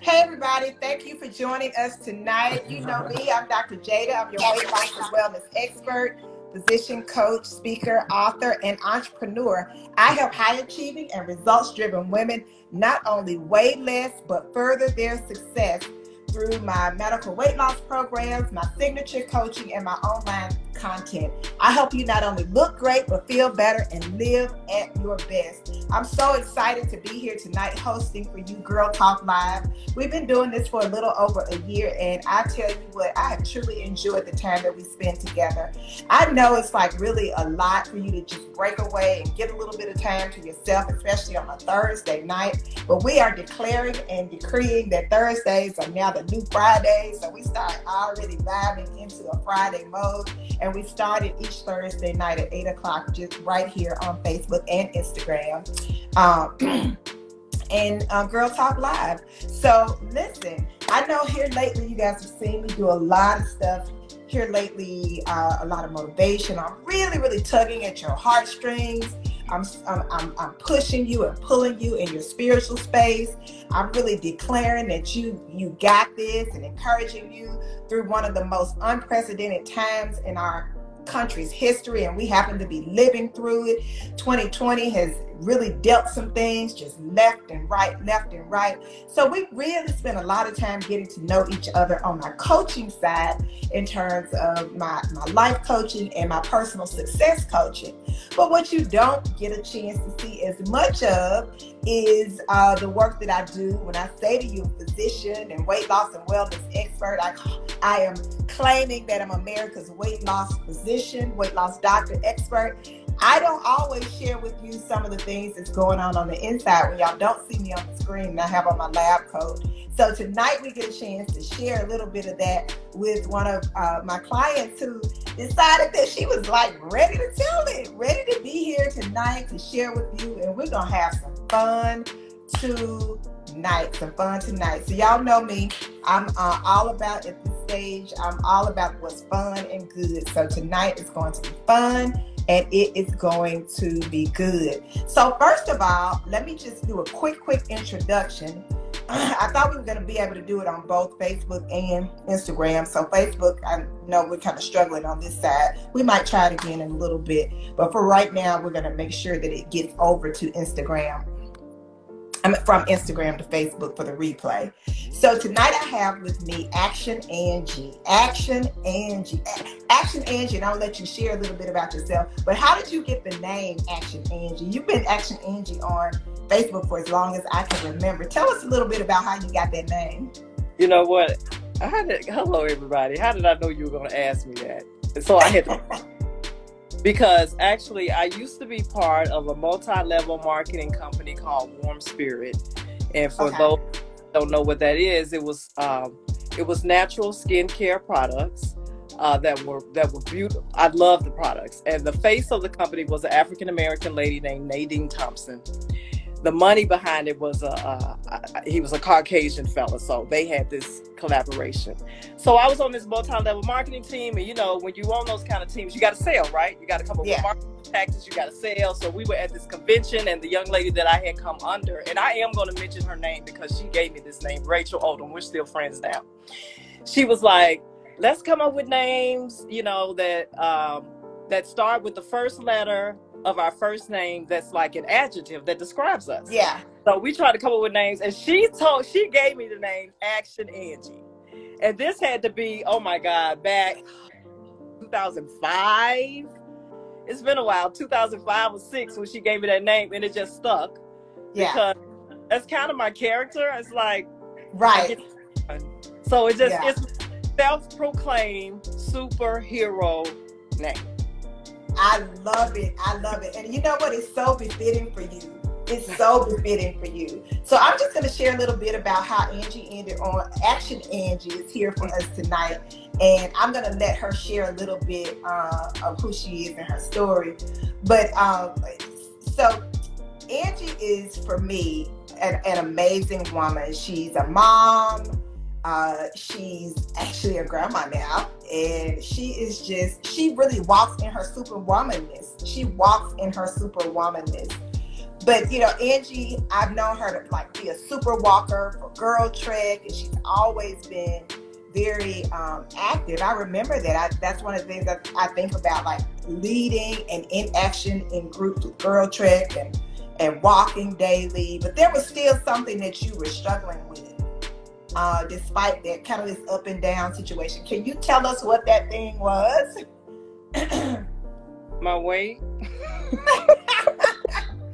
Hey everybody, thank you for joining us tonight. You know me, I'm Dr. Jada. I'm your weight loss and wellness expert, physician, coach, speaker, author, and entrepreneur. I help high achieving and results driven women not only weigh less, but further their success through my medical weight loss programs, my signature coaching, and my online content. I help you not only look great, but feel better and live at your best. I'm so excited to be here tonight hosting for you Girl Talk Live. We've been doing this for a little over a year, and I tell you what, I have truly enjoyed the time that we spend together. I know it's like really a lot for you to just break away and get a little bit of time to yourself, especially on a Thursday night, but we are declaring and decreeing that Thursdays are now the new Fridays, so we start already diving into a Friday mode, and we started each Thursday night at 8 o'clock just right here on Facebook and Instagram. And Girl Talk Live. So listen, I know here lately you guys have seen me do a lot of stuff here lately, a lot of motivation. I'm really tugging at your heartstrings. I'm pushing you and pulling you in your spiritual space. I'm really declaring that you got this and encouraging you through one of the most unprecedented times in our country's history, and we happen to be living through it. 2020 has really dealt some things just left and right. So we really spent a lot of time getting to know each other on my coaching side in terms of my life coaching and my personal success coaching. But what you don't get a chance to see as much of is the work that I do. When I say to you, physician and weight loss and wellness expert, I am claiming that I'm America's weight loss physician, weight loss doctor expert. I don't always share with you some of the things that's going on the inside when y'all don't see me on the screen and I have on my lab coat. So tonight we get a chance to share a little bit of that with one of my clients who decided that she was like ready to tell it, ready to be here tonight to share with you, and we're gonna have some fun tonight. So y'all know me, I'm all about at this stage, I'm all about what's fun and good. So tonight is going to be fun and it is going to be good. So first of all, let me just do a quick introduction. I thought we were going to be able to do it on both Facebook and Instagram. So Facebook, I know we're kind of struggling on this side. We might try it again in a little bit. But for right now, we're going to make sure that it gets over to Instagram. From Instagram to Facebook for the replay. So tonight I have with me Action Angie. Action Angie, and I'll let you share a little bit about yourself. But how did you get the name Action Angie? You've been Action Angie on Facebook for as long as I can remember. Tell us a little bit about how you got that name. You know what? Hello, everybody. How did I know you were going to ask me that? And so I had to... Because actually, I used to be part of a multi-level marketing company called Warm Spirit, and for those who don't know what that is, it was natural skincare products that were beautiful. I love the products, and the face of the company was an African American lady named Nadine Thompson. The money behind it was he was a Caucasian fella, so they had this collaboration. So I was on this multi-level marketing team, and you know, when you on those kind of teams, you got to sell, right? You got to come up with marketing tactics, you got to sell. So we were at this convention, and the young lady that I had come under, and I am going to mention her name because she gave me this name, Rachel Odom. We're still friends now. She was like, let's come up with names, you know, that start with the first letter of our first name that's like an adjective that describes us. Yeah. So we tried to come up with names, and she gave me the name Action Angie. And this had to be, oh my God, back 2005. It's been a while, 2005 or 6 when she gave me that name, and it just stuck. Yeah. Because that's kind of my character. It's like, right. So it's self-proclaimed superhero name. I love it. And you know what? It's so befitting for you. So I'm just going to share a little bit about how Angie ended on. Action Angie is here for us tonight. And I'm going to let her share a little bit of who she is and her story. But so Angie is, for me, an amazing woman. She's a mom. She's actually a grandma now, and she really walks in her superwomanness. But Angie, I've known her to like be a super walker for Girl Trek, and she's always been very active. I remember that. That's one of the things that I think about, like leading and in action in groups with Girl Trek and walking daily. But there was still something that you were struggling with, despite that kind of this up and down situation. Can you tell us what that thing was? My weight.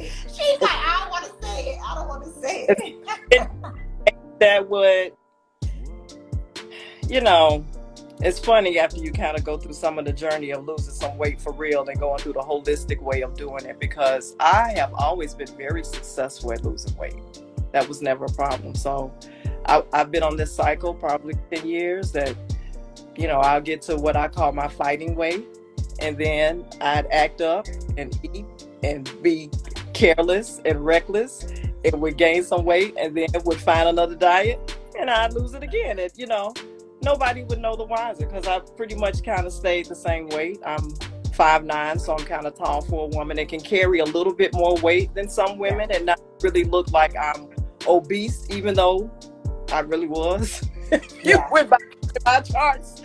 She's like, I don't want to say it. I don't want to say it. That would, it's funny after you kind of go through some of the journey of losing some weight for real and going through the holistic way of doing it, because I have always been very successful at losing weight. That was never a problem. So I've been on this cycle probably 10 years that, I'll get to what I call my fighting weight, and then I'd act up and eat and be careless and reckless, and would gain some weight, and then would find another diet and I'd lose it again. And nobody would know the wiser, because I pretty much kind of stayed the same weight. I'm 5'9", so I'm kind of tall for a woman and can carry a little bit more weight than some women and not really look like I'm obese, even though I really was. You went back to my charts.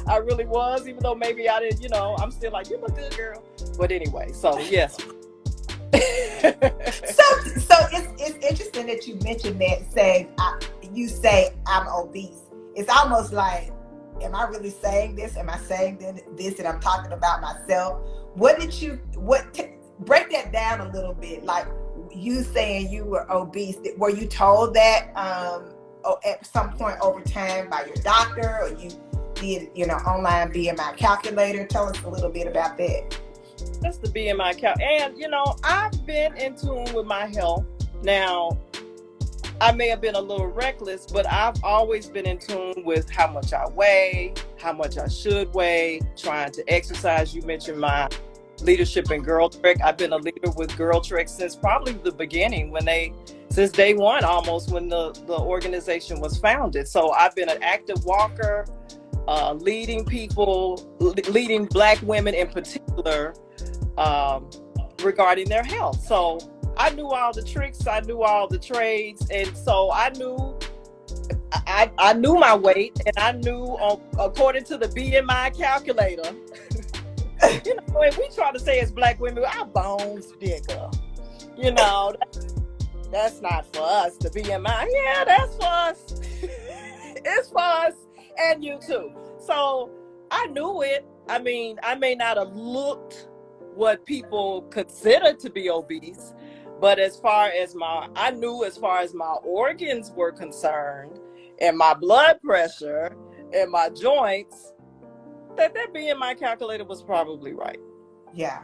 I really was, even though maybe I didn't, I'm still like, you look good, girl. But anyway, so yes. So it's interesting that you mentioned that, you say I'm obese. It's almost like, am I really saying this? Am I saying this and I'm talking about myself? Break that down a little bit. Like, you saying you were obese, were you told that at some point over time by your doctor, or you did online BMI calculator? Tell us a little bit about that. That's the BMI count. And I've been in tune with my health. Now, I may have been a little reckless, but I've always been in tune with how much I weigh, how much I should weigh, trying to exercise. You mentioned my leadership in Girl Trek. I've been a leader with Girl Trek since probably the beginning, since day one almost, when the organization was founded. So I've been an active walker, leading people, leading Black women in particular, regarding their health. So I knew all the tricks, I knew all the trades, and so I knew my weight, and I knew, according to the BMI calculator, when we try to say as Black women, our bones bigger. That's not for us, the BMI. Yeah, that's for us. It's for us and you too. So I knew it. I mean, I may not have looked what people consider to be obese, but as far as my organs were concerned, and my blood pressure and my joints, that BMI calculator was probably right. Yeah.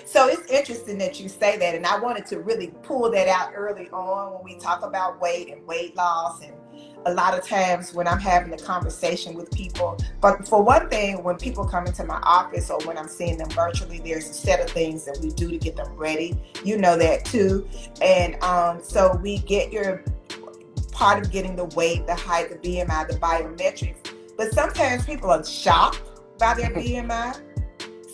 So it's interesting that you say that, and I wanted to really pull that out early on when we talk about weight and weight loss. And a lot of times when I'm having a conversation with people, but for one thing, when people come into my office or when I'm seeing them virtually, there's a set of things that we do to get them ready. You know that too. And so we get your part of getting the weight, the height, the BMI, the biometrics. But sometimes people are shocked by their BMI,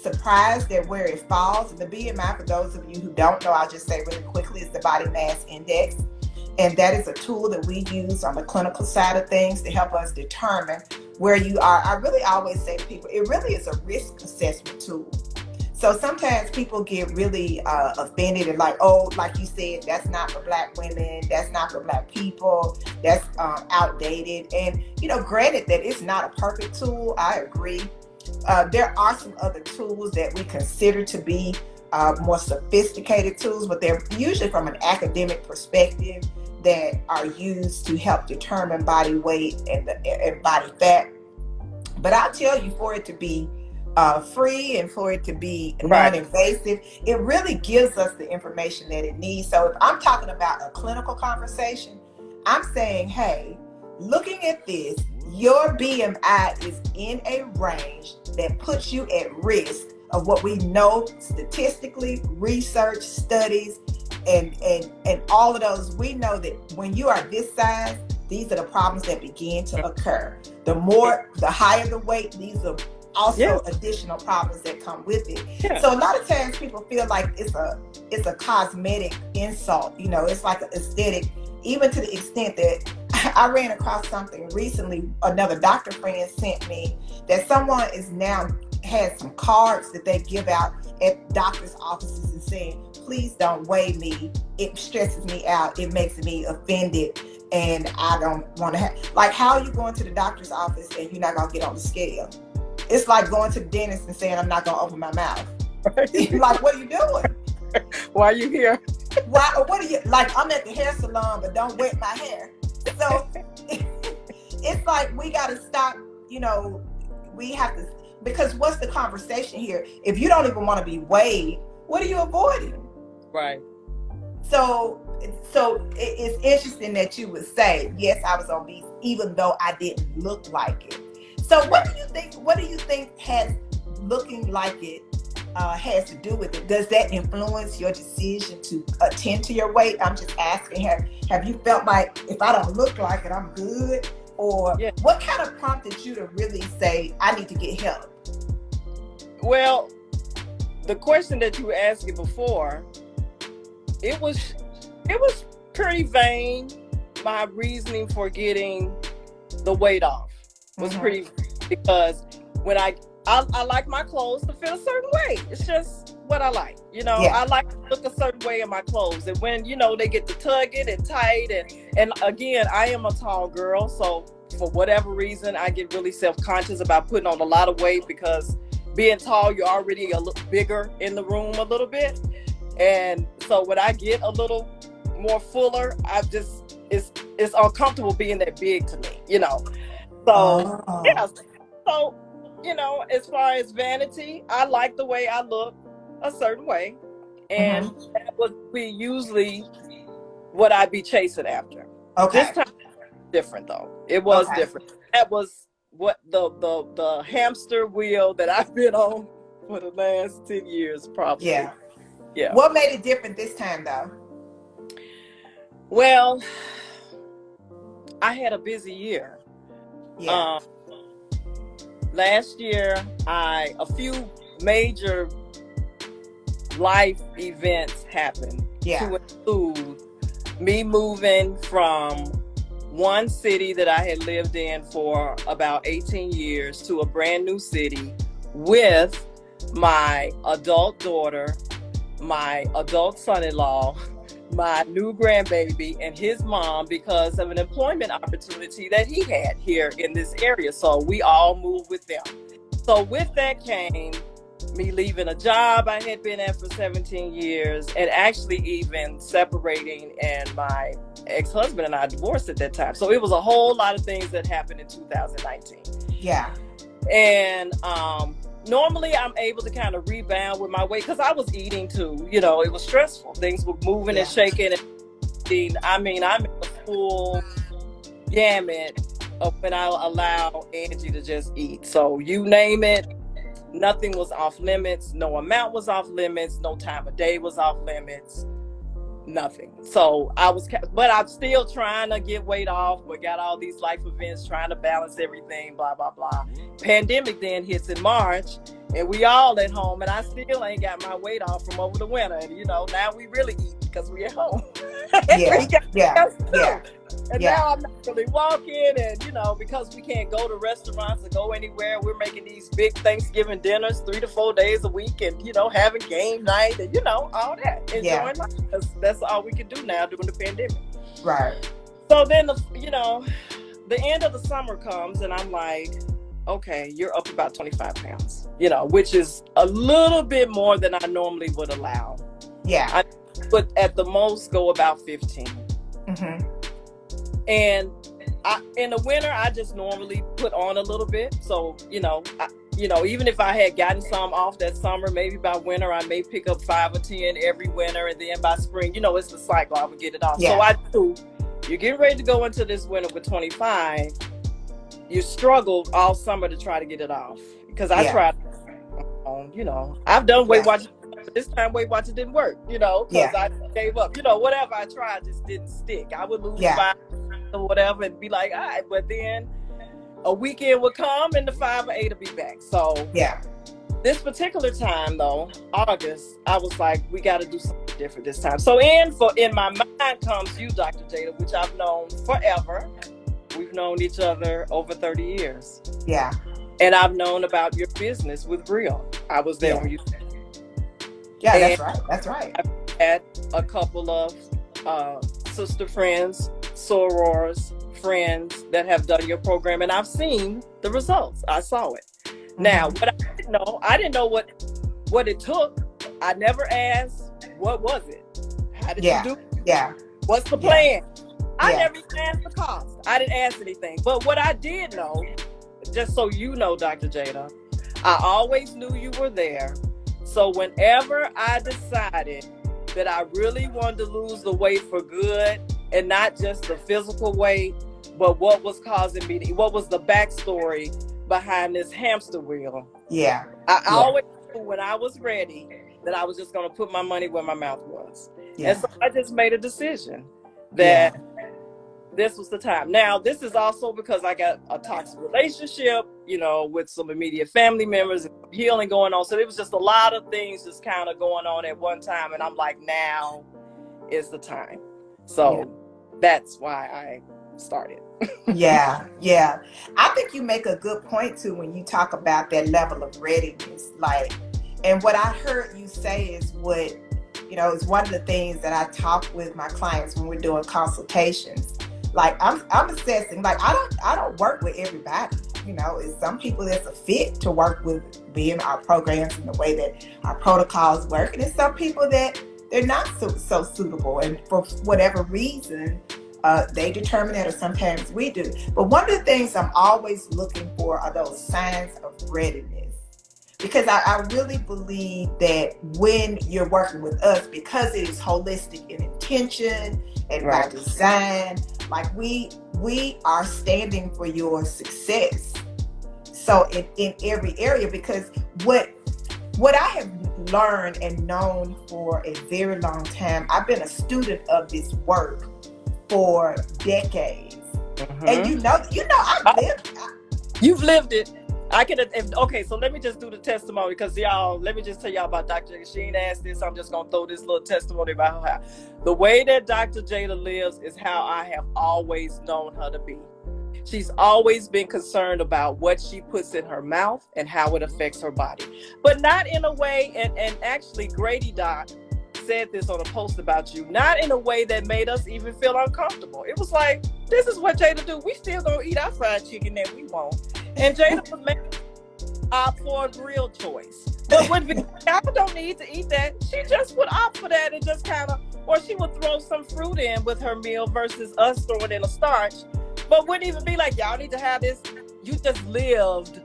surprised at where it falls. And the BMI, for those of you who don't know, I'll just say really quickly, is the body mass index. And that is a tool that we use on the clinical side of things to help us determine where you are. I really always say to people, it really is a risk assessment tool. So sometimes people get really offended and like, oh, like you said, that's not for Black women, that's not for Black people, that's outdated. And, granted that it's not a perfect tool, I agree. There are some other tools that we consider to be more sophisticated tools, but they're usually from an academic perspective that are used to help determine body weight and body fat. But I'll tell you, for it to be free and for it to be non-invasive, it really gives us the information that it needs. So if I'm talking about a clinical conversation, I'm saying, hey, looking at this, your BMI is in a range that puts you at risk of what we know statistically, research, studies, and all of those. We know that when you are this size, these are the problems that begin to occur. The higher the weight, these are also additional problems that come with it. Yeah. So a lot of times people feel like it's a cosmetic insult. You know, it's like an aesthetic, even to the extent that I ran across something recently. Another doctor friend sent me that someone is now has some cards that they give out at doctor's offices and saying, please don't weigh me. It stresses me out. It makes me offended. And I don't want to have, like, how are you going to the doctor's office and you're not going to get on the scale? It's like going to the dentist and saying, I'm not going to open my mouth. Like, what are you doing? Why are you here? Why? What are you, like, I'm at the hair salon, but don't wet my hair. So it's like, we got to stop, you know, we have to, because what's the conversation here? If you don't even want to be weighed, what are you avoiding? Right. So it's interesting that you would say, yes, I was obese, even though I didn't look like it. So what do you think has looking like it has to do with it? Does that influence your decision to attend to your weight? I'm just asking, have you felt like, if I don't look like it, I'm good? Or what kind of prompted you to really say, I need to get help? Well, the question that you were asking before, it was pretty vain. My reasoning for getting the weight off was pretty, because when I like my clothes to fit a certain way. It's just what I like. You know, I like to look a certain way in my clothes. And when, you know, they get to tugging and tight, and again, I am a tall girl, so for whatever reason, I get really self-conscious about putting on a lot of weight, because being tall, you're already a little bigger in the room a little bit. And so when I get a little more fuller, it's uncomfortable being that big to me, you know. So so, you know, as far as vanity, I like the way I look a certain way, and that would be usually what I'd be chasing after. Okay. This time different though. It was different. That was what the hamster wheel that I've been on for the last 10 years probably. Yeah. What made it different this time though? Well, I had a busy year. Last year, a few major life events happened to include me moving from one city that I had lived in for about 18 years to a brand new city with my adult daughter, my adult son-in-law, my new grandbaby, and his mom, because of an employment opportunity that he had here in this area. So we all moved with them. So with that came me leaving a job I had been at for 17 years, and actually even separating, and my ex-husband and I divorced at that time. So it was a whole lot of things that happened in 2019. Yeah. And normally I'm able to kind of rebound with my weight, because I was eating too. You know, it was stressful. Things were moving and shaking. And I mean, I'm in the full gamut of when I allow Angie to just eat. So you name it, nothing was off limits. No amount was off limits. No time of day was off limits. Nothing. So but I'm still trying to get weight off, but got all these life events, trying to balance everything, blah, blah, blah. Pandemic then hits in March, and we all at home, and I still ain't got my weight off from over the winter. And, you know, now we really eat because we at home. And now I'm not really walking, and, you know, because we can't go to restaurants or go anywhere, we're making these big Thanksgiving dinners 3 to 4 days a week, and, you know, having game night, and, you know, all that. Enjoying life. That's all we can do now during the pandemic. Right. So then, the end of the summer comes, and I'm like, okay, you're up about 25 pounds, you know, which is a little bit more than I normally would allow. Yeah. I would at the most go about 15. And in the winter, I just normally put on a little bit. So, you know, even if I had gotten some off that summer, maybe by winter, I may pick up 5 or 10 every winter. And then by spring, you know, it's the cycle. I would get it off. Yeah. So I do. You're getting ready to go into this winter with 25. You struggled all summer to try to get it off. Because I tried, you know, I've done Weight Watchers. This time Weight Watchers didn't work, you know, because I gave up. You know, whatever I tried just didn't stick. I would lose 5 or whatever and be like, all right. But then a weekend would come and the 5 or 8 would be back. So Yeah. this particular time though, August, I was like, we got to do something different this time. So in my mind comes you, Dr. Jada, which I've known forever. We've known each other over 30 years. Yeah. And I've known about your business with Real. I was there when you. Yeah, and that's right. That's right. I've had a couple of sister friends, sorors, friends that have done your program, and I've seen the results. I saw it. Now, what I didn't know what it took. I never asked, what was it? How did you do it? Yeah. What's the plan? I never even asked the cost. I didn't ask anything. But what I did know, just so you know, Dr. Jada, I always knew you were there. So whenever I decided that I really wanted to lose the weight for good, and not just the physical weight, but what was causing me what was the backstory behind this hamster wheel. Yeah. I always knew when I was ready that I was just going to put my money where my mouth was. Yeah. And so I just made a decision that this was the time. Now, this is also because I got a toxic relationship, with some immediate family members, and healing going on. So it was just a lot of things just kind of going on at one time. And I'm like, now is the time. So that's why I started. Yeah. I think you make a good point too when you talk about that level of readiness. And what I heard you say is what, is one of the things that I talk with my clients when we're doing consultations. I'm assessing, I don't work with everybody. It's some people that's a fit to work with being our programs and the way that our protocols work. And it's some people that they're not so suitable. And for whatever reason, they determine that, or sometimes we do. But one of the things I'm always looking for are those signs of readiness. Because I really believe that when you're working with us, because it is holistic in intention and by design, we are standing for your success. So in every area, because what I have learned and known for a very long time, I've been a student of this work for decades. And I've lived. You've lived it. Okay, so let me just do the testimony, because let me just tell y'all about Dr. Jada. She ain't asked this. I'm just going to throw this little testimony about her. The way that Dr. Jada lives is how I have always known her to be. She's always been concerned about what she puts in her mouth and how it affects her body. But not in a way, and actually Grady Doc said this on a post about you, not in a way that made us even feel uncomfortable. It was like, this is what Jada do. We still gonna eat our fried chicken that we want. And Jada would make opt for a grilled choice. But when I don't need to eat that, she just would opt for that and just kind of, or she would throw some fruit in with her meal versus us throwing in a starch, but wouldn't even be like, y'all need to have this. You just lived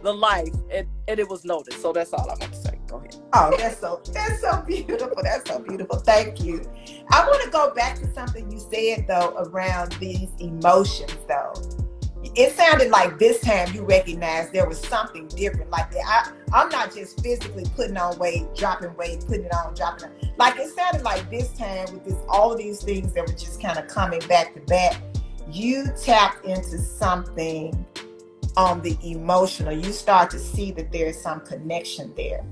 the life, and it was noticed. So that's all I want to say. Go ahead. Oh, that's so beautiful. That's so beautiful. Thank you. I want to go back to something you said though around these emotions though. It sounded like this time you recognized there was something different. I'm not just physically putting on weight, dropping weight, putting it on, dropping it. It sounded like this time with all of these things that were just kind of coming back to back, you tapped into something on the emotional. You start to see that there's some connection there.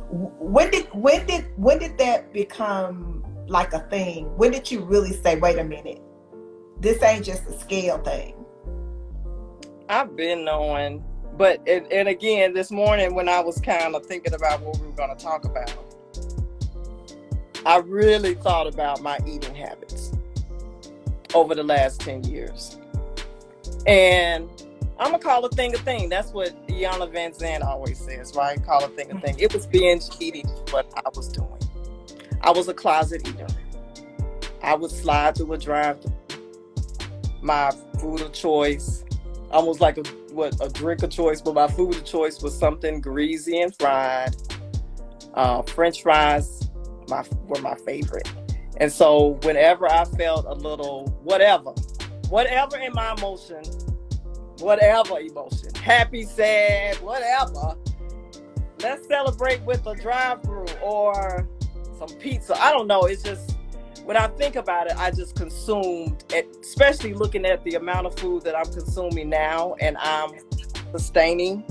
When did that become like a thing? When did you really say, wait a minute, this ain't just a scale thing? I've been knowing, but and again, this morning when I was kind of thinking about what we were going to talk about, I really thought about my eating habits over the last 10 years. And I'm going to call a thing a thing. That's what Iyanla Vanzant always says, right? Call a thing a thing. It was binge eating what I was doing. I was a closet eater. I would slide through a drive-thru. My food of choice, almost like a drink of choice, but my food of choice was something greasy and fried. French fries were my favorite. And so whenever I felt a little whatever in my emotion, happy, sad, whatever, let's celebrate with a drive-thru or some pizza. I don't know. It's just when I think about it, I just consumed, especially looking at the amount of food that I'm consuming now, and I'm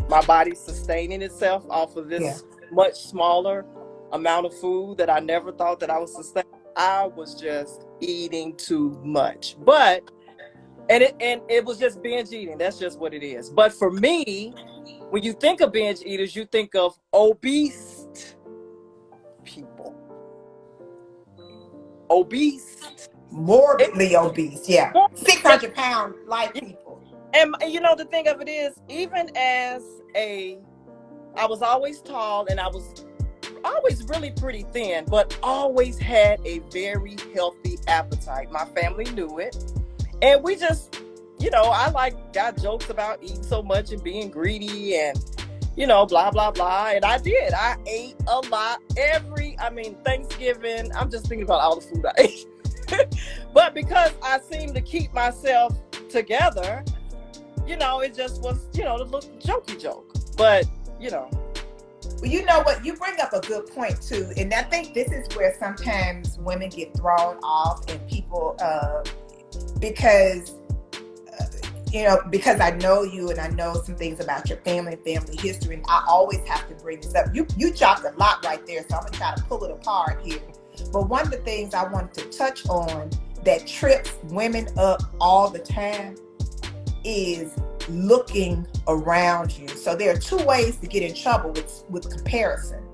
my body's sustaining itself off of this much smaller amount of food that I never thought that I was sustaining. I was just eating too much. And it was just binge eating. That's just what it is. But for me, when you think of binge eaters, you think of obese people. Morbidly obese, 600-pound light people. And you know, the thing of it is, even as I was always tall, and I was always really pretty thin, but always had a very healthy appetite. My family knew it. And we just, you know, I got jokes about eating so much and being greedy and, you know, blah, blah, blah. And I did. I ate a lot Thanksgiving. I'm just thinking about all the food I ate. But because I seemed to keep myself together, you know, it just was, you know, the little jokey joke. But, you know. Well, you know what? You bring up a good point, too. And I think this is where sometimes women get thrown off and people, because I know you and I know some things about your family history, and I always have to bring this up. You chopped a lot right there, so I'm going to try to pull it apart here. But one of the things I wanted to touch on that trips women up all the time is looking around you. So there are two ways to get in trouble with comparison.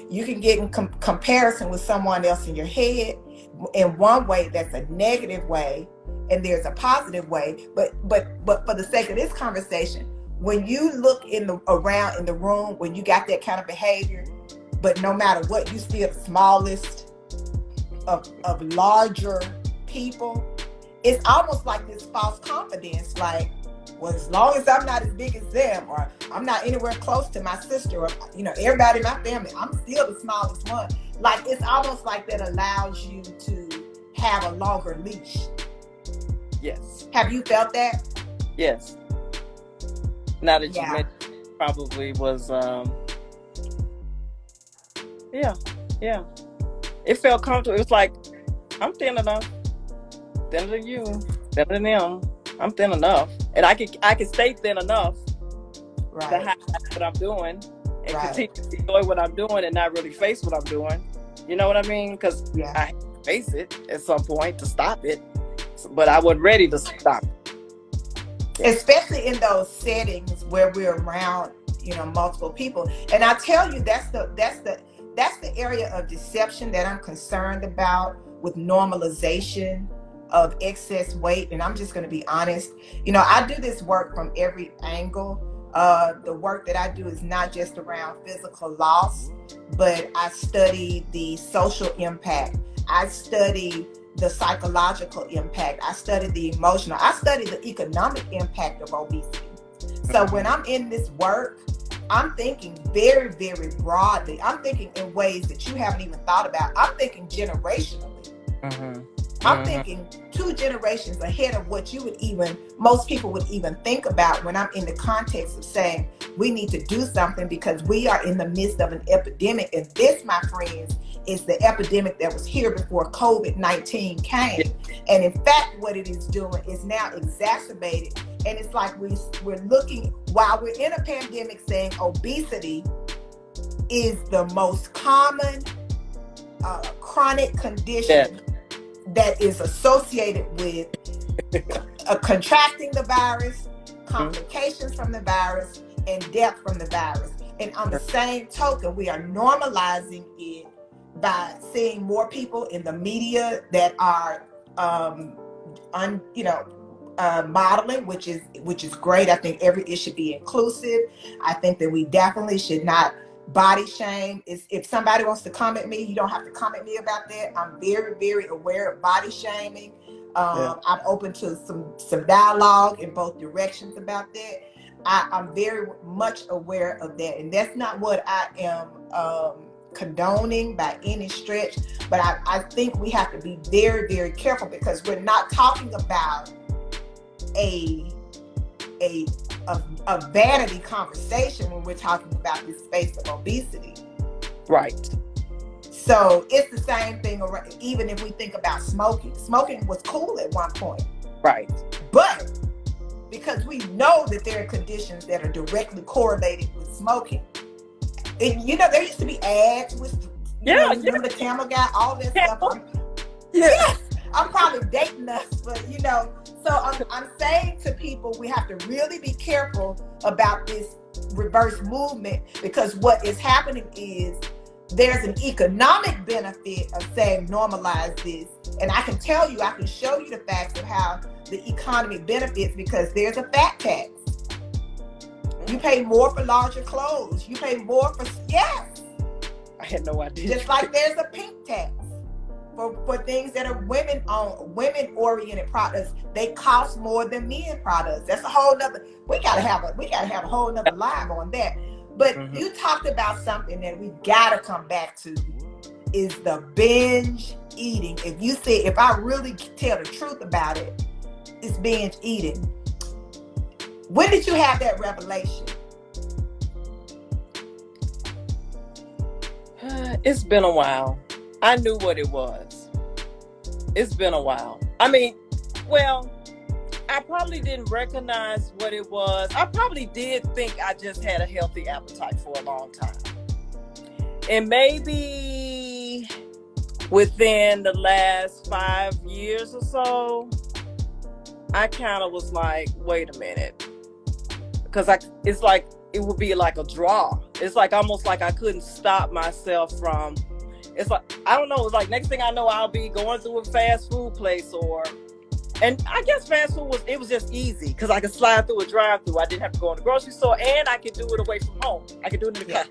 You can get in comparison with someone else in your head. In one way, that's a negative way, and there's a positive way. But for the sake of this conversation, when you look around in the room, when you got that kind of behavior, but no matter what, you still the smallest of larger people, it's almost like this false confidence, like, well, as long as I'm not as big as them, or I'm not anywhere close to my sister, or, you know, everybody in my family, I'm still the smallest one. Like, it's almost like that allows you to have a longer leash. Yes. Have you felt that? Yes. Now that you mentioned, probably was, yeah. It felt comfortable. It was like, I'm thin enough. Thinner than you. Thinner than them. I'm thin enough. And I can stay thin enough to hide what I'm doing and continue to enjoy what I'm doing and not really face what I'm doing. You know what I mean? Because I face it at some point to stop it. But I wasn't ready to stop it. Especially in those settings where we're around, you know, multiple people. And I tell you, that's the area of deception that I'm concerned about with normalization of excess weight. And I'm just going to be honest. You know, I do this work from every angle. The work that I do is not just around physical loss, but I study the social impact. I study the psychological impact. I study the emotional. I study the economic impact of obesity. So when I'm in this work, I'm thinking very, very broadly. I'm thinking in ways that you haven't even thought about. I'm thinking generationally. I'm thinking 2 generations ahead of what most people would even think about when I'm in the context of saying we need to do something because we are in the midst of an epidemic. And this, my friends, is the epidemic that was here before COVID-19 came. And in fact, what it is doing is now exacerbated. And it's like we're looking, while we're in a pandemic, saying obesity is the most common chronic condition that is associated with contracting the virus, complications from the virus, and death from the virus. And on the same token, we are normalizing it by seeing more people in the media that are, modeling, which is great. I think it should be inclusive. I think that we definitely should not body shame. If somebody wants to come at me, you don't have to come at me about that. I'm very, very aware of body shaming. I'm open to some dialogue in both directions about that. I'm very much aware of that, and that's not what I am condoning by any stretch. But I think we have to be very, very careful, because we're not talking about a vanity conversation when we're talking about this space of obesity. Right. So it's the same thing. Even if we think about smoking was cool at one point, Right. but because we know that there are conditions that are directly correlated with smoking. And there used to be ads with, remember the Camel guy, all that stuff. Yes, I'm probably dating us, but so I'm saying to people, we have to really be careful about this reverse movement, because what is happening is there's an economic benefit of saying normalize this. And I can tell you, I can show you the facts of how the economy benefits, because there's a fat tax. You pay more for larger clothes. You pay more for, yes. I had no idea. Just like there's a pink tax for things that are women-oriented products. They cost more than men products. That's a whole nother, we gotta have a whole nother live on that. But you talked about something that we gotta come back to, is the binge eating. If I really tell the truth about it, it's binge eating. When did you have that revelation? It's been a while. I knew what it was. It's been a while. I mean, well, I probably didn't recognize what it was. I probably did think I just had a healthy appetite for a long time. And maybe within the last 5 years or so, I kind of was like, wait a minute. Because it's like, it would be like a draw. It's like almost like I couldn't stop myself from, it's like, I don't know, it's like next thing I know, I'll be going through a fast food place and I guess fast food was just easy because I could slide through a drive-through. I didn't have to go in the grocery store, and I could do it away from home. I could do it in the car.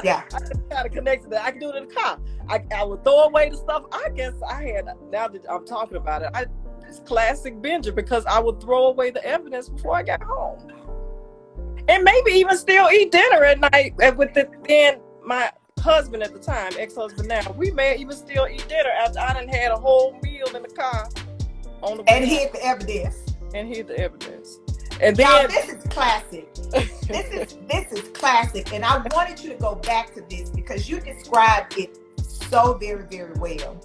Yeah. I got to connect to that. I could do it in the car. I would throw away the stuff. I guess I had, now that I'm talking about it, it's classic binger, because I would throw away the evidence before I got home. And maybe even still eat dinner at night with then my husband at the time, ex-husband now. We may even still eat dinner after I done had a whole meal in the car on the way. And hid the evidence. And then, now, this is classic. This is classic. And I wanted you to go back to this because you described it so very, very well.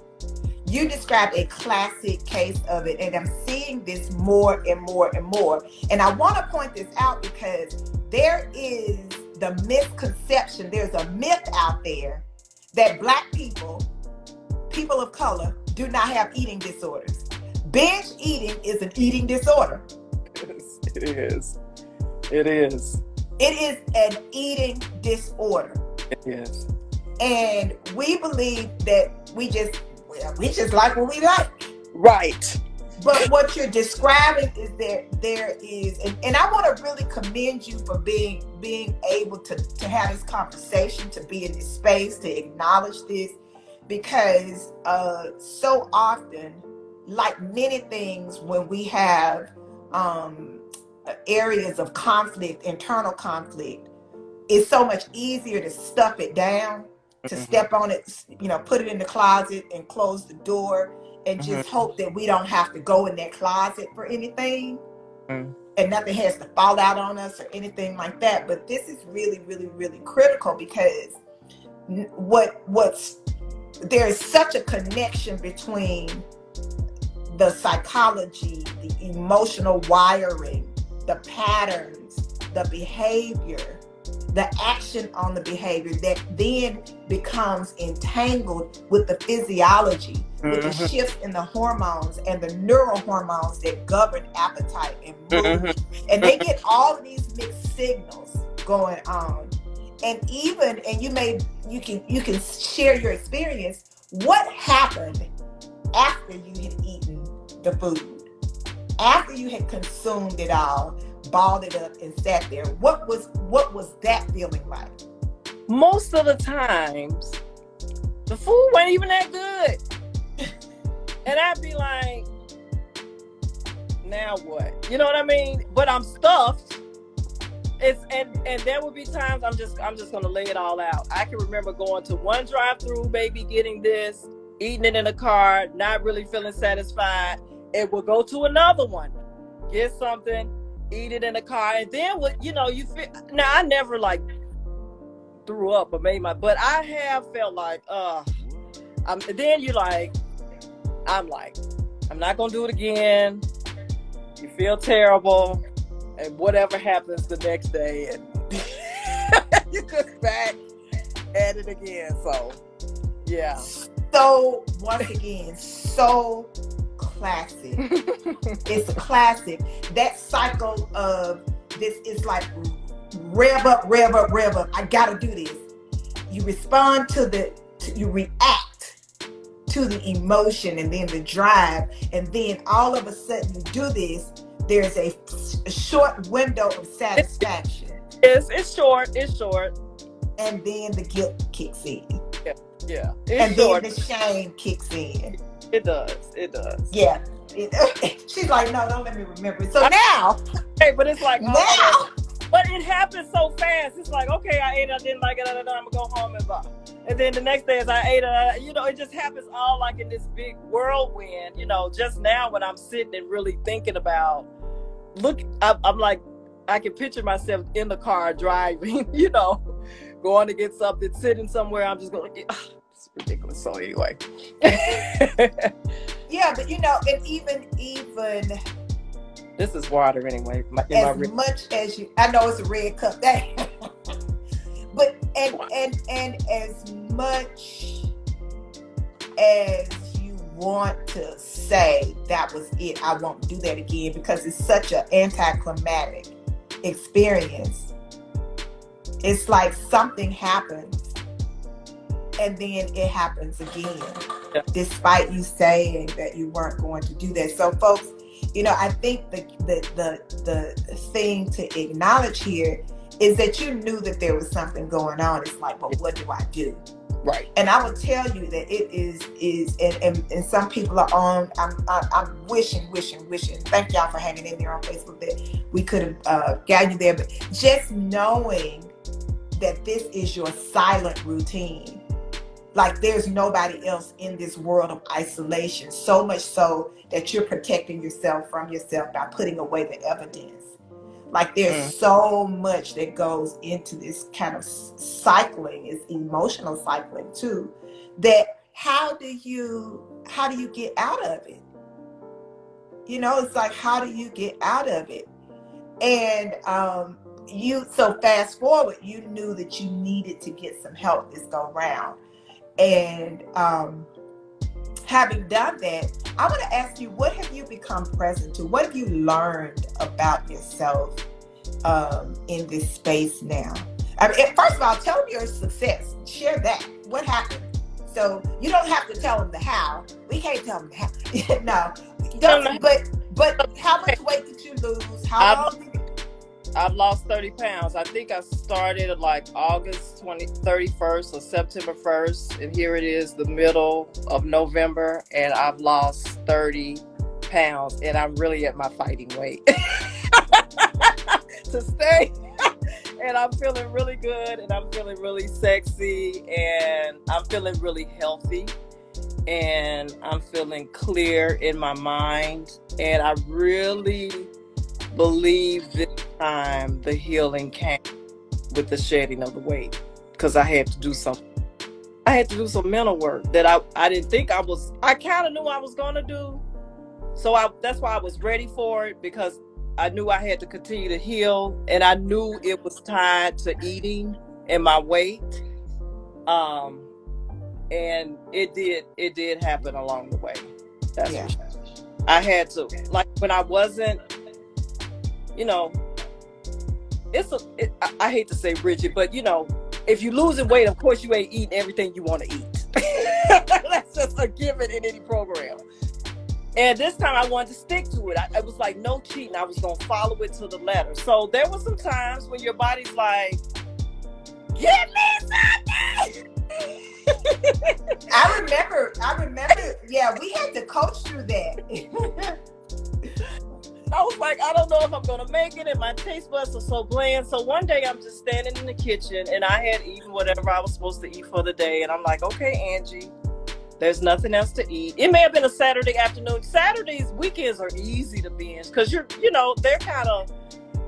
You described a classic case of it, and I'm seeing this more and more and more. And I want to point this out because there is the misconception, there's a myth out there that Black people of color, do not have eating disorders. Binge eating is an eating disorder. It is. It is. It is an eating disorder. It is. And we believe that we just like what we like. Right. But what you're describing is that there is, and I want to really commend you for being able to have this conversation, to be in this space, to acknowledge this, because so often, like many things, when we have areas of conflict, internal conflict, it's so much easier to stuff it down, to step on it, put it in the closet and close the door and just hope that we don't have to go in that closet for anything and nothing has to fall out on us or anything like that. But this is really, really, really critical, because there is such a connection between the psychology, the emotional wiring, the patterns, the behavior, the action on the behavior that then becomes entangled with the physiology, with the shifts in the hormones and the neurohormones that govern appetite and mood. And they get all of these mixed signals going on. And you can share your experience. What happened after you had eaten the food? After you had consumed it all, balled it up and sat there, what was that feeling like? Most of the times, the food wasn't even that good. And I'd be like, now what? You know what I mean? But I'm stuffed. And there would be times I'm just gonna lay it all out. I can remember going to one drive-through, maybe getting this, eating it in the car, not really feeling satisfied. It will go to another one, get something, eat it in the car, and then you feel. Now I never threw up or made but I have felt like, then you're like, I'm not going to do it again. You feel terrible. And whatever happens the next day, and you're just back at it again. So, yeah. So, once again, so classic. It's a classic. That cycle of this is like rev up. I gotta do this. You respond you react to the emotion and then the drive, and then all of a sudden you do this. There's a short window of satisfaction. It's short. And then the guilt kicks in. Yeah. And short. Then the shame kicks in. It does. Yeah. She's like, no, don't let me remember it. So now. Hey, but it's like, now. But it happens so fast. It's like, okay, I ate it, I didn't like it, I'm gonna go home and blah. And then the next day as I ate it, it just happens all like in this big whirlwind. Just now when I'm sitting and really thinking about, I'm like, I can picture myself in the car driving, going to get something, sitting somewhere. I'm just going, it's ridiculous. So anyway. Yeah, but and even this is water anyway. Much as I know it's a red cup day, but and as much as you want to say that was it, I won't do that again, because it's such an anticlimactic experience. It's like something happens and then it happens again, despite you saying that you weren't going to do that. So folks, I think the thing to acknowledge here is that you knew that there was something going on. It's like, but what do I do? Right. And I would tell you that it is and some people are on. I'm wishing. Thank y'all for hanging in there on Facebook that we could have got you there. But just knowing that this is your silent routine, like there's nobody else in this world of isolation. So much so that you're protecting yourself from yourself by putting away the evidence. Like there's so much that goes into this kind of cycling, it's emotional cycling too, that how do you get out of it? It's like, how do you get out of it? And so fast forward, you knew that you needed to get some help this go round. And having done that, I want to ask you, what have you become present to? What have you learned about yourself in this space now? I mean, first of all, tell them your success. Share that. What happened? So you don't have to tell them the how. We can't tell them the how. No. Don't, but how much weight did you lose? How long? I've lost 30 pounds. I think I started like August 31st or September 1st. And here it is, the middle of November. And I've lost 30 pounds. And I'm really at my fighting weight to stay. And I'm feeling really good. And I'm feeling really sexy. And I'm feeling really healthy. And I'm feeling clear in my mind. And I really believe this time the healing came with the shedding of the weight, because I had to do something. I had to do some mental work that I didn't think I kind of knew I was going to do. So that's why I was ready for it, because I knew I had to continue to heal, and I knew it was tied to eating and my weight. And it did happen along the way. That's for sure. I had to, like, when I wasn't, I hate to say rigid, but if you're losing weight, of course you ain't eating everything you want to eat. That's just a given in any program. And this time I wanted to stick to it. I was like, no cheating. I was going to follow it to the letter. So there were some times when your body's like, give me something. I remember. Yeah, we had to coach through that. I was like, I don't know if I'm going to make it, and my taste buds are so bland. So one day I'm just standing in the kitchen, and I had eaten whatever I was supposed to eat for the day. And I'm like, okay, Angie, there's nothing else to eat. It may have been a Saturday afternoon. Weekends are easy to binge, because they're kind of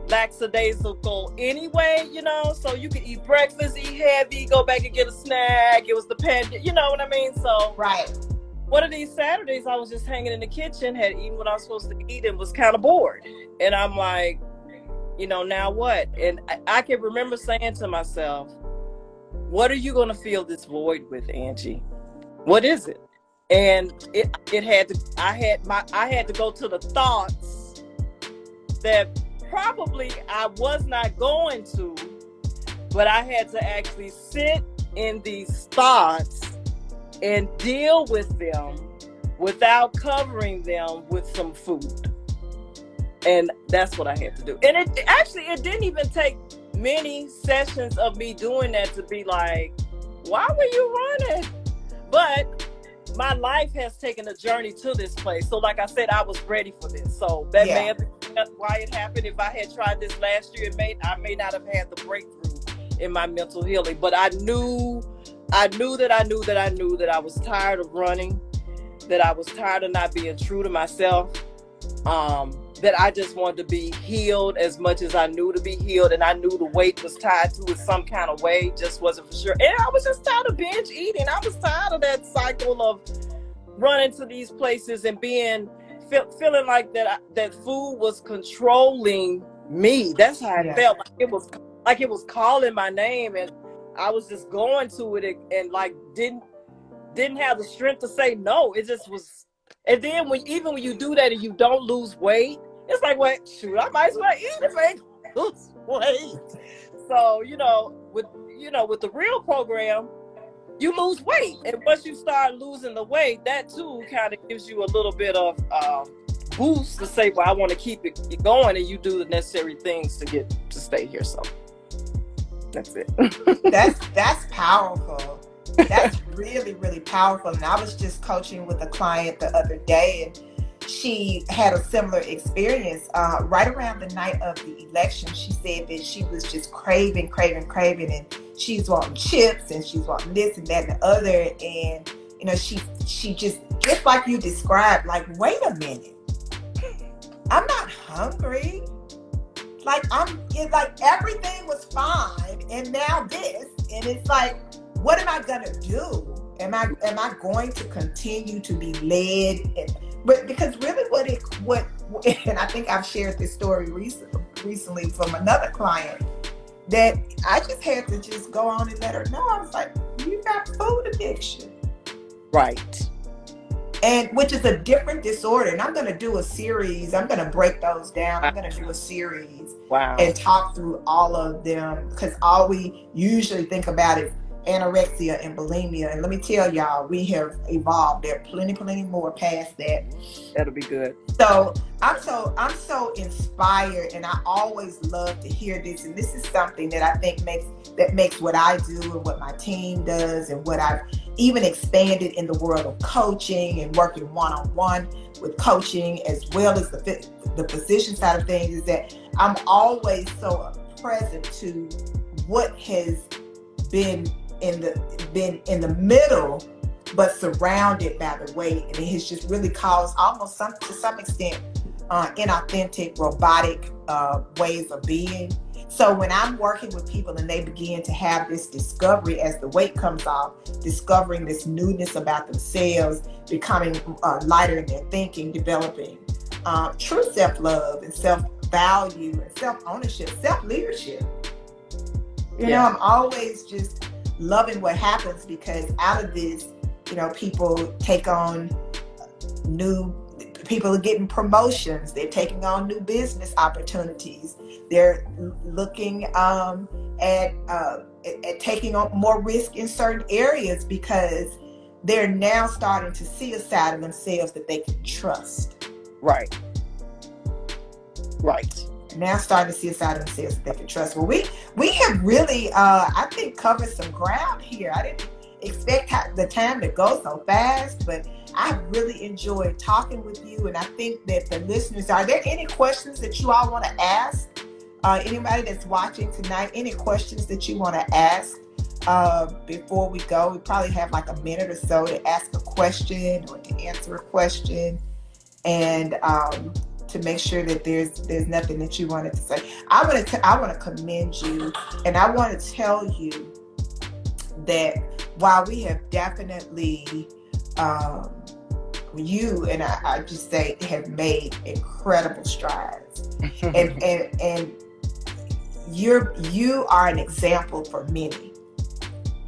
lackadaisical anyway, you know, so you could eat breakfast, eat heavy, go back and get a snack. It was the pandemic, you know what I mean? So Right. one of these Saturdays, I was just hanging in the kitchen, had eaten what I was supposed to eat, and was kind of bored. And I'm like, you know, now what? And I can remember saying to myself, what are you going to fill this void with, Angie? What is it? And I had to go to the thoughts that probably I was not going to, but I had to actually sit in these thoughts and deal with them without covering them with some food. And that's what I had to do. And it didn't even take many sessions of me doing that to be like, why were you running? But my life has taken a journey to this place. So like I said, I was ready for this. So that may have been why it happened. If I had tried this last year, I may not have had the breakthrough in my mental healing. But I knew that I was tired of running, that I was tired of not being true to myself, that I just wanted to be healed as much as I knew to be healed. And I knew the weight was tied to it some kind of way, just wasn't for sure. And I was just tired of binge eating. I was tired of that cycle of running to these places and feeling like that food was controlling me. That's how it felt. Like it was calling my name, and I was just going to it and like didn't have the strength to say no. It just was. And then when you do that and you don't lose weight, it's like, well, shoot, I might as well eat if I ain't lose weight. So, with the real program, you lose weight. And once you start losing the weight, that too kind of gives you a little bit of boost to say, well, I want to keep it going, and you do the necessary things to stay here. So that's it. That's powerful. That's really, really powerful. And I was just coaching with a client the other day, and she had a similar experience. Right around the night of the election, she said that she was just craving, and she's wanting chips, and she's wanting this and that and the other. And, she just like you described, like, wait a minute, I'm not hungry. Like, everything was fine, and now this, and it's like, what am I gonna do? Am I going to continue to be led? But because really what and I think I've shared this story recently from another client, that I just had to just go on and let her know. I was like, you got food addiction. Right. And which is a different disorder. And I'm going to do a series. I'm going to break those down. I'm going to do a series. Wow. And talk through all of them, because all we usually think about is anorexia and bulimia. And let me tell y'all, we have evolved. There are plenty more past that. That'll be good. So I'm so inspired, and I always love to hear this. And this is something that I think makes what I do and what my team does, and what I've even expanded in the world of coaching and working one-on-one with coaching, as well as the physician side of things, is that I'm always so present to what has been in the middle, but surrounded by the weight, and it has just really caused almost to some extent inauthentic, robotic ways of being. So when I'm working with people and they begin to have this discovery as the weight comes off, discovering this newness about themselves, becoming lighter in their thinking, developing true self-love and self-value and self-ownership, self-leadership. I'm always just loving what happens, because out of this, people take on people are getting promotions. They're taking on new business opportunities. They're looking at taking on more risk in certain areas, because they're now starting to see a side of themselves that they can trust. Right. Now starting to see a side of themselves that they can trust. Well, we have really, I think, covered some ground here. I didn't expect the time to go so fast, but I really enjoyed talking with you. And I think that the listeners, are there any questions that you all want to ask? Anybody that's watching tonight, any questions that you want to ask before we go? We probably have like a minute or so to ask a question or to answer a question. And to make sure that there's nothing that you wanted to say. I want to commend you, and I want to tell you that while we have definitely, you and I just say have made incredible strides, and you are an example for many.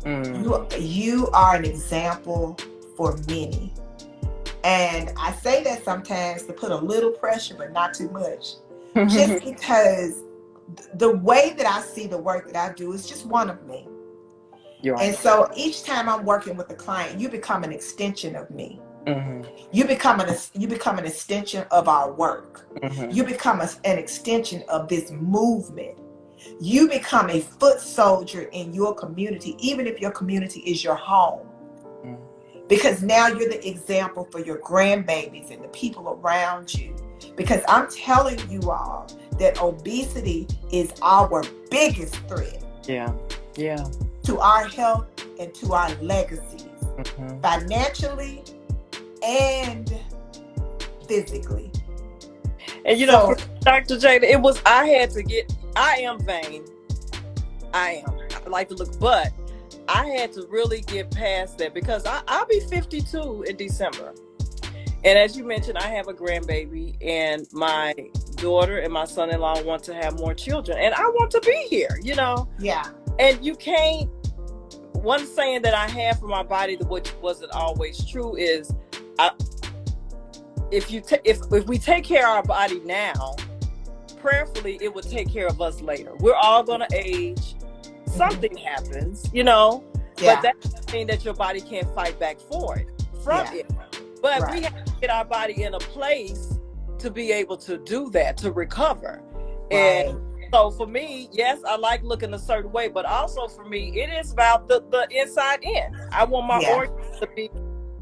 You are an example for many. And I say that sometimes to put a little pressure, but not too much. Just because the way that I see the work that I do is just one of me. And so each time I'm working with a client, you become an extension of me. You become an extension of our work. You become an extension of this movement. You become a foot soldier in your community, even if your community is your home. Because now you're the example for your grandbabies and the people around you. Because I'm telling you all that obesity is our biggest threat. To our health and to our legacies, financially and physically. And you know, Dr. Jada, I am vain. I like to look, but I had to really get past that because I'll be 52 in December. And as you mentioned, I have a grandbaby, and my daughter and my son-in-law want to have more children, and I want to be here, you know? Yeah. And you can't, one saying that I have for my body, which wasn't always true, is if we take care of our body now, prayerfully, it will take care of us later. We're all going to age. Something happens, you know, but that doesn't mean that your body can't fight back from it. But we have to get our body in a place to be able to do that, to recover. And so for me, yes, I like looking a certain way, but also for me, it is about the inside in. I want my organs to be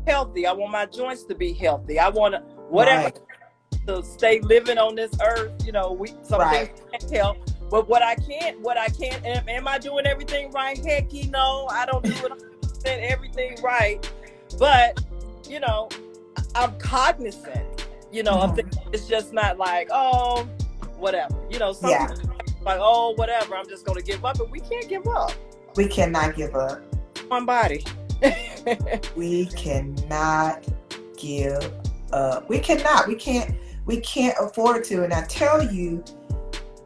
healthy. I want my joints to be healthy. I want whatever to stay living on this earth. You know, some things can't help. But what I can't, am I doing everything right? Heck, no, I don't do it everything right. But, you know, I'm cognizant, you know, of things. It's just not like, oh, whatever. You know, some people like, oh, whatever, I'm just going to give up. But we can't give up. We cannot give up. One body. We cannot give up. We cannot. We can't afford to. And I tell you,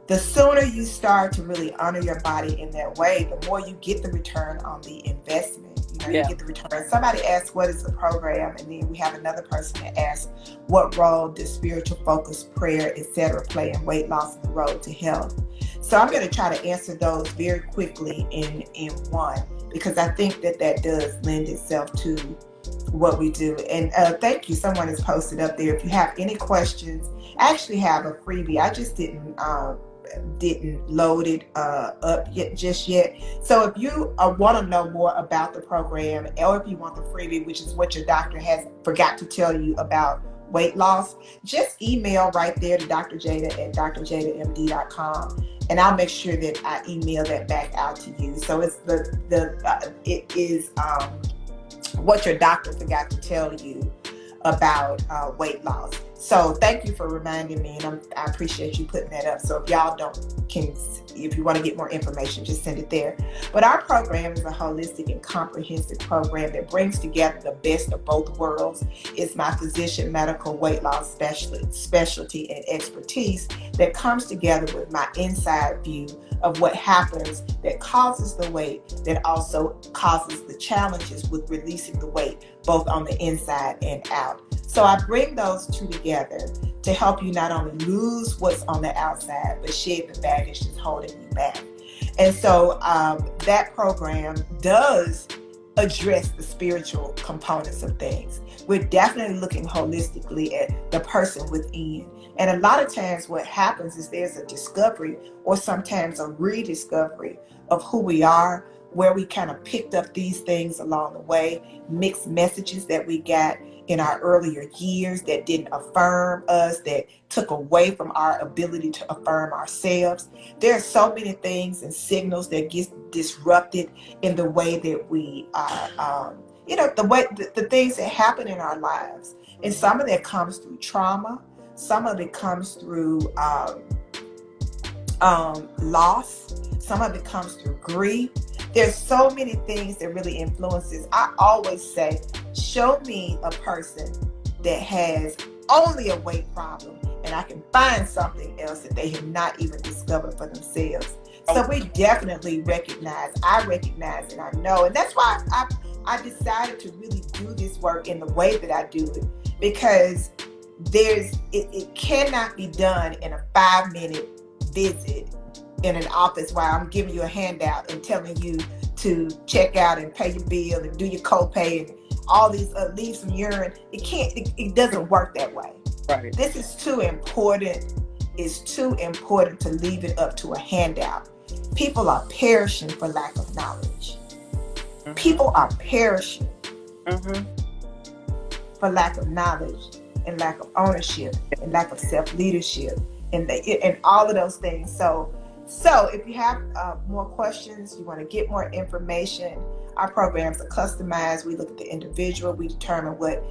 the sooner you start to really honor your body in that way, the more you get the return on the investment. You know, you get the return. Somebody asked, what is the program? And then we have another person that asks, what role does spiritual focus, prayer, etc. play in weight loss and the road to health? So I'm going to try to answer those very quickly in one, because I think that does lend itself to what we do. And thank you. Someone has posted up there. If you have any questions, I actually have a freebie. I just didn't load it up just yet. So if you want to know more about the program, or if you want the freebie, which is what your doctor has forgot to tell you about weight loss, just email right there to Dr. Jada at drjadamd.com, and I'll make sure that I email that back out to you. So it's it is what your doctor forgot to tell you about weight loss. So thank you for reminding me, and I appreciate you putting that up. So if y'all if you want to get more information, just send it there. But our program is a holistic and comprehensive program that brings together the best of both worlds. It's my physician medical weight loss specialty and expertise that comes together with my inside view of what happens that causes the weight, that also causes the challenges with releasing the weight, both on the inside and out. So I bring those two together to help you not only lose what's on the outside, but shed the baggage that's holding you back. And so that program does address the spiritual components of things. We're definitely looking holistically at the person within. And a lot of times what happens is there's a discovery, or sometimes a rediscovery of who we are, where we kind of picked up these things along the way, mixed messages that we got in our earlier years that didn't affirm us, that took away from our ability to affirm ourselves. There are so many things and signals that get disrupted in the way that we are, the things that happen in our lives. And some of that comes through trauma. Some of it comes through loss. Some of it comes through grief. There's so many things that really influences. I always say, show me a person that has only a weight problem, and I can find something else that they have not even discovered for themselves. So we definitely recognize, I recognize, and I know, and that's why I decided to really do this work in the way that I do it, because it cannot be done in a 5-minute visit in an office while I'm giving you a handout and telling you to check out and pay your bill and do your copay and all these leave some urine. It doesn't work that way. Right. This is too important. It's too important to leave it up to a handout. People are perishing for lack of knowledge. Mm-hmm. People are perishing for lack of knowledge and lack of ownership and lack of self-leadership and all of those things. So if you have more questions, you want to get more information, our programs are customized. We look at the individual, we determine what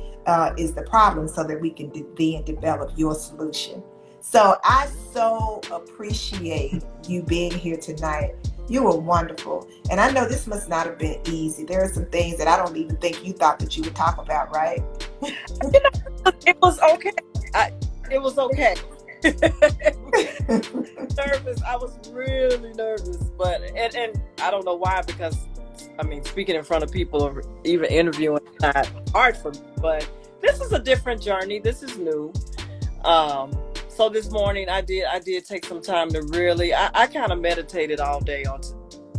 is the problem so that we can then develop your solution. So I so appreciate you being here tonight. You were wonderful. And I know this must not have been easy. There are some things that I don't even think you thought that you would talk about, right? It was okay. It was okay. Nervous. I was really nervous, but and I don't know why, because I mean, speaking in front of people or even interviewing is not hard for me, but this is a different journey. This is new. So this morning I did take some time to really, I kind of meditated all day on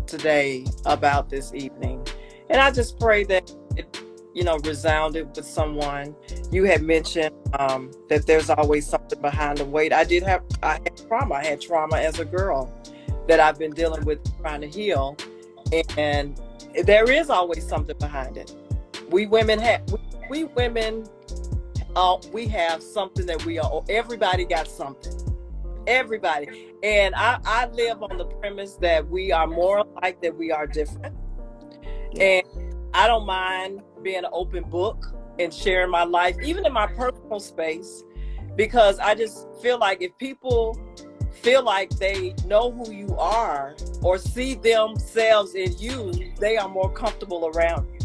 today about this evening. And I just pray that it, resounded with someone. You had mentioned that there's always something behind the weight. I had trauma. I had trauma as a girl that I've been dealing with, trying to heal. And there is always something behind it. We women have something that we are. Everybody got something. Everybody. And I live on the premise that we are more alike than we are different. And I don't mind being an open book and sharing my life, even in my personal space, because I just feel like if people feel like they know who you are or see themselves in you, they are more comfortable around you.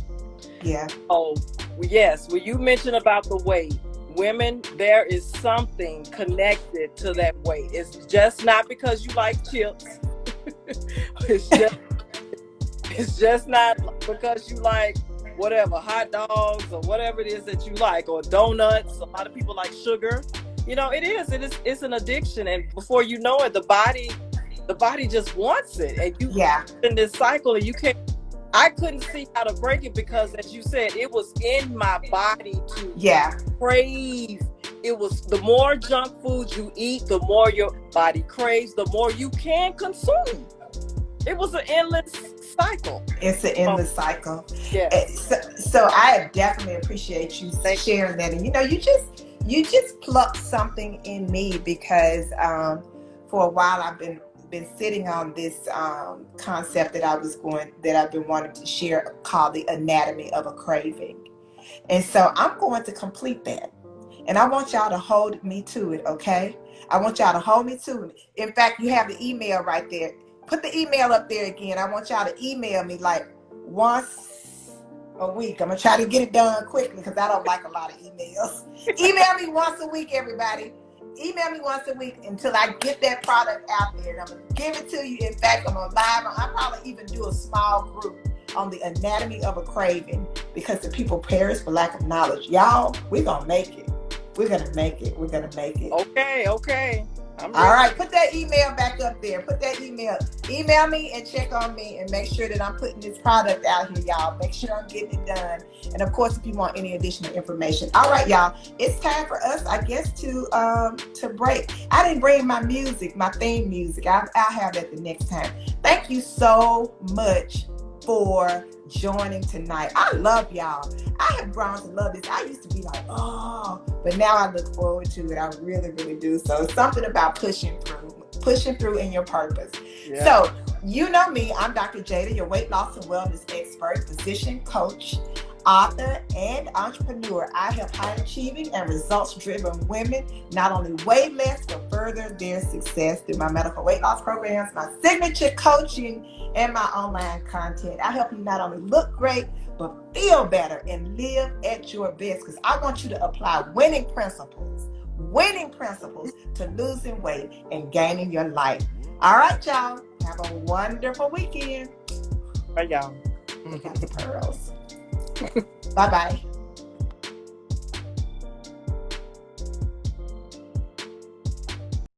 Yeah. Oh, yes. When you mentioned about the weight, women, there is something connected to that weight. It's just not because you like chips. It's just not because you like whatever, hot dogs or whatever it is that you like, or donuts. A lot of people like sugar. It's an addiction, and before you know it, the body just wants it, and you in this cycle, and I couldn't see how to break it, because as you said, it was in my body to crave. It was, the more junk food you eat, the more your body craves, the more you can consume. It was an endless cycle. It's an endless cycle. Yeah. So I definitely appreciate you sharing that. And you just plucked something in me, because for a while I've been sitting on this concept that I've been wanting to share, called the anatomy of a craving. And so I'm going to complete that. And I want y'all to hold me to it, okay? I want y'all to hold me to it. In fact, you have the email right there. Put the email up there again. I want y'all to email me like once a week. I'm going to try to get it done quickly, because I don't like a lot of emails. Email me once a week, everybody. Email me once a week until I get that product out there. And I'm going to give it to you. In fact, I'm going to I'll probably even do a small group on the anatomy of a craving, because the people perish for lack of knowledge. Y'all, we're going to make it. We're going to make it. We're going to make it. Okay. All right, put that email back up there. Put that email me and check on me, and make sure that I'm putting this product out here, y'all. Make sure I'm getting it done. And of course, if you want any additional information. All right, y'all, it's time for us, I guess, to break. I didn't bring my music, my theme music. I'll have that the next time. Thank you so much for joining tonight. I love y'all. I have grown to love this. I used to be like, but now I look forward to it. I really, really do. So it's something about pushing through in your purpose. Yeah. So you know me, I'm Dr. Jada, your weight loss and wellness expert, physician, coach. author, and entrepreneur. I help high achieving and results driven women not only weigh less but further their success through my medical weight loss programs, my signature coaching, and my online content. I help you not only look great but feel better and live at your best, because I want you to apply winning principles to losing weight and gaining your life. All right, y'all. Have a wonderful weekend. Bye, y'all. They got the pearls. Bye-bye.